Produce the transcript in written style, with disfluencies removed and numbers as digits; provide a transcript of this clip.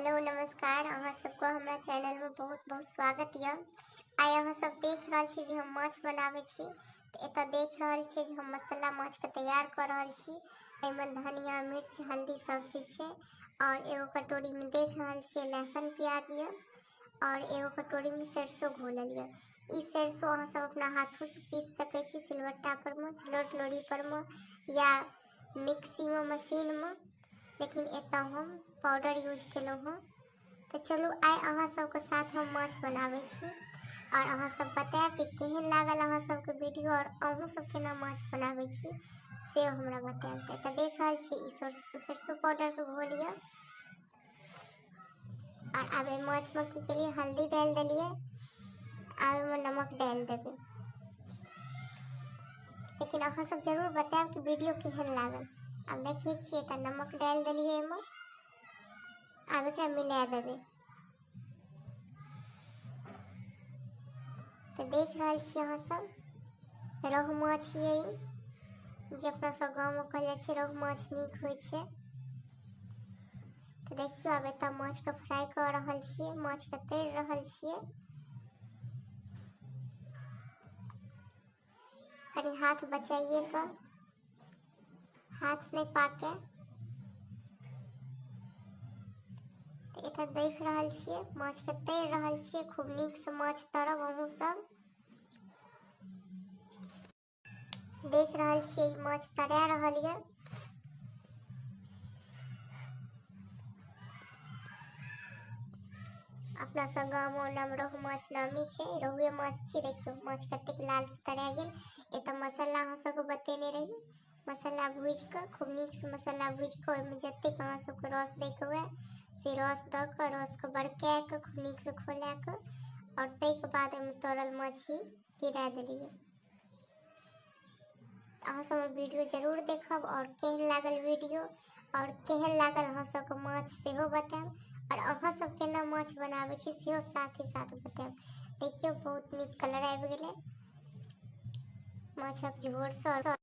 Hello नमस्कार, अहाँ सबको हमारा चैनल में बहुत बहुत स्वागत है। आइ अहाँ सब देख रहा छी जे हम माछ बनावे छी। तो एत देख रहा छी जे हम मसाला माछ के तैयार कर रहा छी। एमे धनिया मिर्च हल्दी सब चीज है। और एगो कटोरी में देख रहा छी लहसुन प्याज है। और एगो कटोरी में सरसों घोलल है। ई सरसों अहाँ सब अपना हाथों से पीस सके छी, सिलवट्टा पर में, सिलौट लोढ़ी पर में या मिक्सी में मशीन में। लेकिन एत हम पाउडर यूज केलहुँ हँ। तो चलू आइ अहाँ सबके साथ हम माछ बनाबै छी और अहाँ सब बताएब कि केहन लागल अहाँ सबके वीडियो और अहूँ सब केना माछ बनाबै छी से हमरा बताएब। तो देख रहल छी ई सरसों पाउडर के घोल यऽ। और आब माछ में की केलिए, हल्दी डाल देलिए, आब में नमक डाल देबै। लेकिन अहाँ सब जरूर बताएब कि वीडियो केहन लागल। अब देखिए छिए तो नमक डाल दिलिए एमे। अब एकरा मिला देबै। तो देख रहा छी अहाँ सब रोहु माछ ये जे अपना सब गाँव में कहल जाए रोहु माछ नीक होइ छै। तो देखियो अब एत माछ के फ्राई कर रहल छिए, माछ के तैर रहल छिए। कनी हाथ बचाइए के, हाथ नहीं पाके। तो एत देख रहल छिए माछ के तैर रहल छिए, खूब नीक से माछ तरब अहूँ सब। देख रहल छिए ई माछ तरा रहल है। अपना सब गाँव में नाम रोहु माछ नामी छै, रोहुए माछ छी। देखियो माछ कतेक लाल से तरा गेल। एत मसाला अहाँ सबके बतेने रही, मसाला भूज के खूब नीक से मसाला भूज के ओहिमे जतेक अहाँ सबके रस दै के हुए से रस द के, रस के बड़का के खूब नीक से खोला के और तै के बाद ओहिमे तरल मछली गिरा देलिए। अहाँ सब वीडियो जरूर देखब और केहन लागल वीडियो और केहन लागल अहाँ सबके माछ सेहो बताएब। और अहाँ सब केना माछ बनाबै छी सेहो साथ ही साथ बताएब। देखियो बहुत नीक कलर आबि गेलै माछक झोर से।